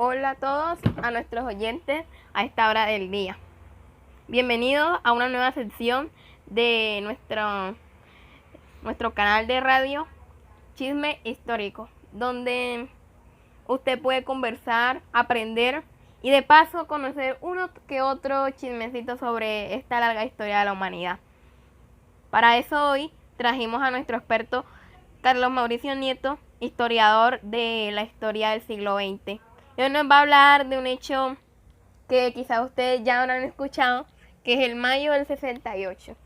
Hola a todos, a nuestros oyentes a esta hora del día. Bienvenidos a una nueva sección de nuestro canal de radio Chisme Histórico, donde usted puede conversar, aprender y de paso conocer uno que otro chismecito sobre esta larga historia de la humanidad. Para eso hoy trajimos a nuestro experto Carlos Mauricio Nieto, historiador de la historia del siglo XX. Y hoy nos va a hablar de un hecho que quizás ustedes ya habrán escuchado, que es el mayo del 68.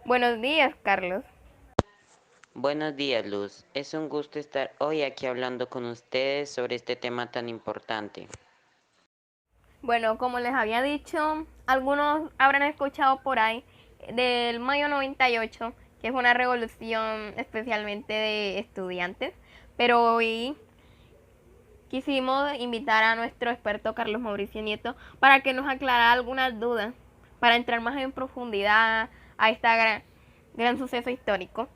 Buenos días, Carlos. Buenos días, Luz. Es un gusto estar hoy aquí hablando con ustedes sobre este tema tan importante. Bueno, como les había dicho, algunos habrán escuchado por ahí del mayo 98, que es una revolución especialmente de estudiantes, pero hoy quisimos invitar a nuestro experto Carlos Mauricio Nieto para que nos aclarara algunas dudas, para entrar más en profundidad a este gran suceso histórico.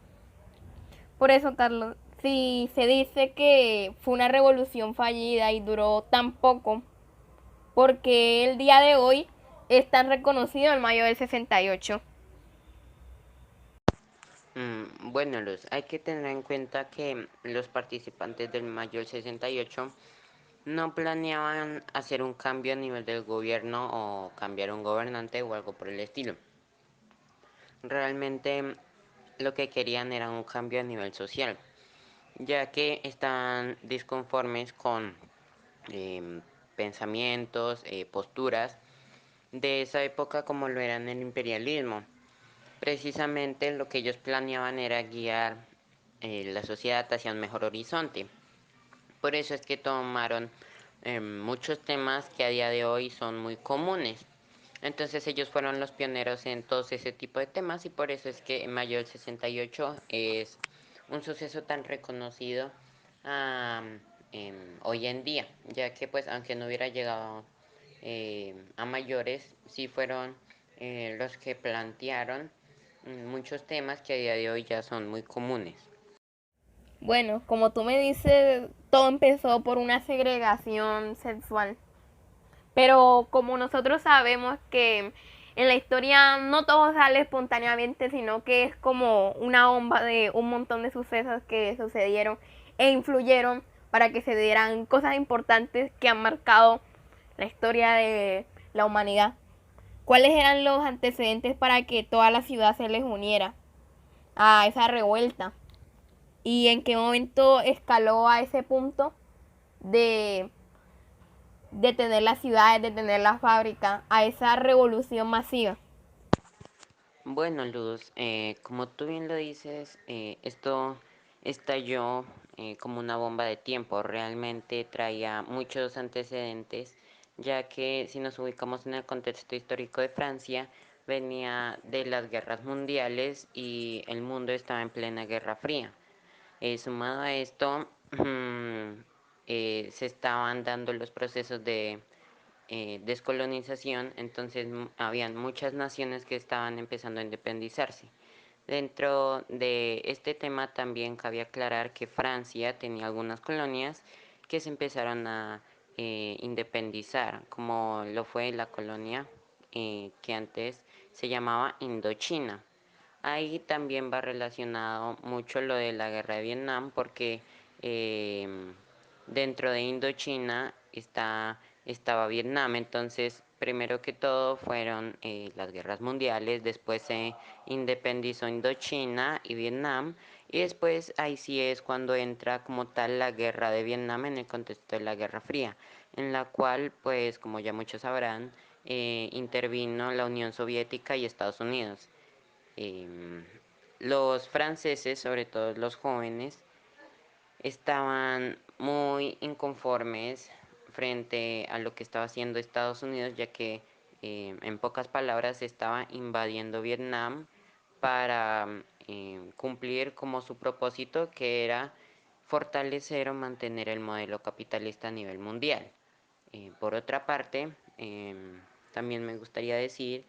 Por eso, Carlos, si se dice que fue una revolución fallida y duró tan poco, porque el día de hoy es tan reconocido el mayo del 68. Bueno, Luz, hay que tener en cuenta que los participantes del Mayo del 68 no planeaban hacer un cambio a nivel del gobierno o cambiar un gobernante o algo por el estilo. Realmente lo que querían era un cambio a nivel social, ya que estaban disconformes con em, pensamientos, posturas de esa época como lo eran el imperialismo. Precisamente lo que ellos planeaban era guiar la sociedad hacia un mejor horizonte. Por eso es que tomaron muchos temas que a día de hoy son muy comunes. Entonces ellos fueron los pioneros en todo ese tipo de temas y por eso es que en mayo del 68 es un suceso tan reconocido hoy en día, ya que pues aunque no hubiera llegado a mayores, sí fueron los que plantearon muchos temas que a día de hoy ya son muy comunes. Bueno, como tú me dices, todo empezó por una segregación sexual. Pero como nosotros sabemos que en la historia no todo sale espontáneamente, sino que es como una bomba de un montón de sucesos que sucedieron e influyeron para que se dieran cosas importantes que han marcado la historia de la humanidad. ¿Cuáles eran los antecedentes para que toda la ciudad se les uniera a esa revuelta? ¿Y en qué momento escaló a ese punto de tener las ciudades, de tener las fábricas, a esa revolución masiva? Bueno, Luz, como tú bien lo dices, esto estalló como una bomba de tiempo. Realmente traía muchos antecedentes, ya que si nos ubicamos en el contexto histórico de Francia, venía de las guerras mundiales y el mundo estaba en plena Guerra Fría. Sumado a esto, se estaban dando los procesos de descolonización, entonces habían muchas naciones que estaban empezando a independizarse. Dentro de este tema también cabe aclarar que Francia tenía algunas colonias que se empezaron a independizar, como lo fue la colonia que antes se llamaba Indochina. Ahí también va relacionado mucho lo de la guerra de Vietnam porque eh, dentro de Indochina estaba Vietnam. Entonces, primero que todo fueron las guerras mundiales, después se independizó Indochina y Vietnam y después ahí sí es cuando entra como tal la guerra de Vietnam en el contexto de la Guerra Fría, en la cual pues como ya muchos sabrán intervino la Unión Soviética y Estados Unidos. Eh, los franceses, sobre todo los jóvenes, estaban muy inconformes frente a lo que estaba haciendo Estados Unidos, ya que en pocas palabras estaba invadiendo Vietnam para cumplir como su propósito, que era fortalecer o mantener el modelo capitalista a nivel mundial. Por otra parte, también me gustaría decir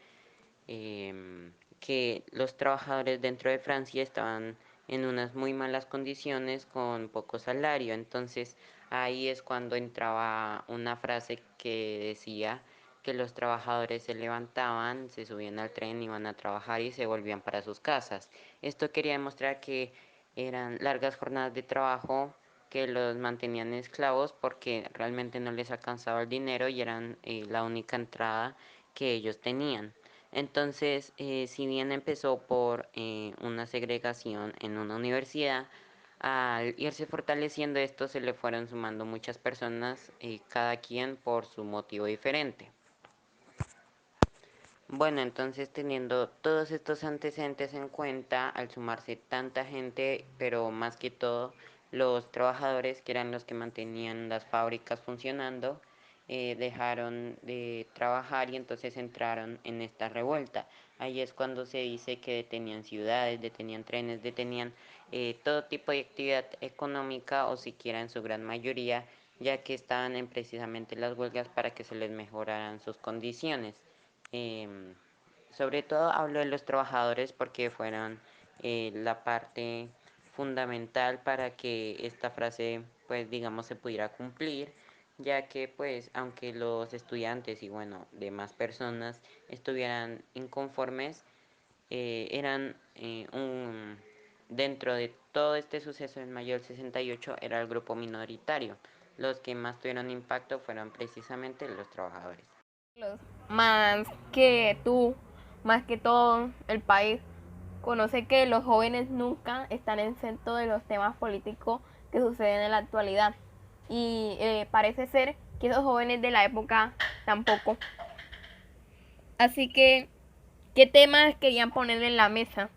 que los trabajadores dentro de Francia estaban en unas muy malas condiciones con poco salario. Entonces ahí es cuando entraba una frase que decía que los trabajadores se levantaban, se subían al tren, iban a trabajar y se volvían para sus casas. Esto quería demostrar que eran largas jornadas de trabajo que los mantenían esclavos porque realmente no les alcanzaba el dinero y eran la única entrada que ellos tenían. Entonces, si bien empezó por una segregación en una universidad, al irse fortaleciendo esto se le fueron sumando muchas personas, cada quien por su motivo diferente. Bueno, entonces teniendo todos estos antecedentes en cuenta, al sumarse tanta gente, pero más que todo los trabajadores que eran los que mantenían las fábricas funcionando, dejaron de trabajar y entonces entraron en esta revuelta. Ahí es cuando se dice que detenían ciudades, detenían trenes, detenían todo tipo de actividad económica o siquiera en su gran mayoría, ya que estaban en precisamente las huelgas para que se les mejoraran sus condiciones. Em, Sobre todo hablo de los trabajadores porque fueron la parte fundamental para que esta frase, pues digamos, se pudiera cumplir, ya que pues aunque los estudiantes y bueno, demás personas estuvieran inconformes, eran dentro de todo este suceso en mayo del 68 era el grupo minoritario. Los que más tuvieron impacto fueron precisamente los trabajadores. Más que tú, más que todo el país, conoce que los jóvenes nunca están exentos de los temas políticos que suceden en la actualidad. Y parece ser que esos jóvenes de la época tampoco. Así que, ¿qué temas querían poner en la mesa?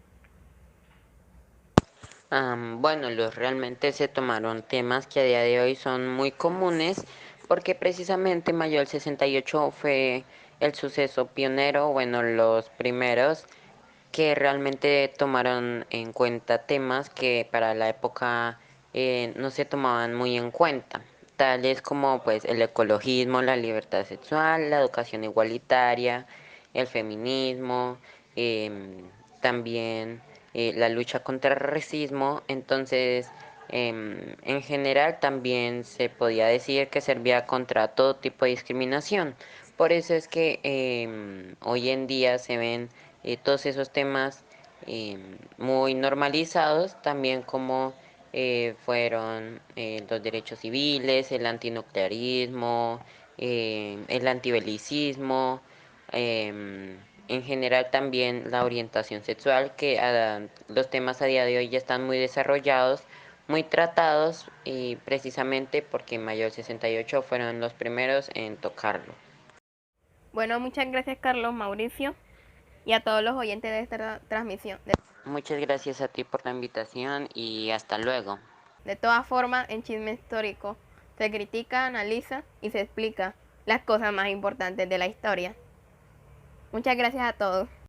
Bueno, los realmente se tomaron temas que a día de hoy son muy comunes porque precisamente mayo del 68 fue el suceso pionero, bueno, los primeros que realmente tomaron en cuenta temas que para la época no se tomaban muy en cuenta, tales como pues el ecologismo, la libertad sexual, la educación igualitaria, el feminismo, también la lucha contra el racismo. Entonces, en general también se podía decir que servía contra todo tipo de discriminación. Por eso es que hoy en día se ven todos esos temas muy normalizados, también como fueron los derechos civiles, el antinuclearismo, el antibelicismo, en general también la orientación sexual, que los temas a día de hoy ya están muy desarrollados, muy tratados, y precisamente porque en mayo del 68 fueron los primeros en tocarlo. Bueno, muchas gracias Carlos, Mauricio y a todos los oyentes de esta transmisión. Muchas gracias a ti por la invitación y hasta luego. De todas formas, en Chisme Histórico se critica, analiza y se explica las cosas más importantes de la historia. Muchas gracias a todos.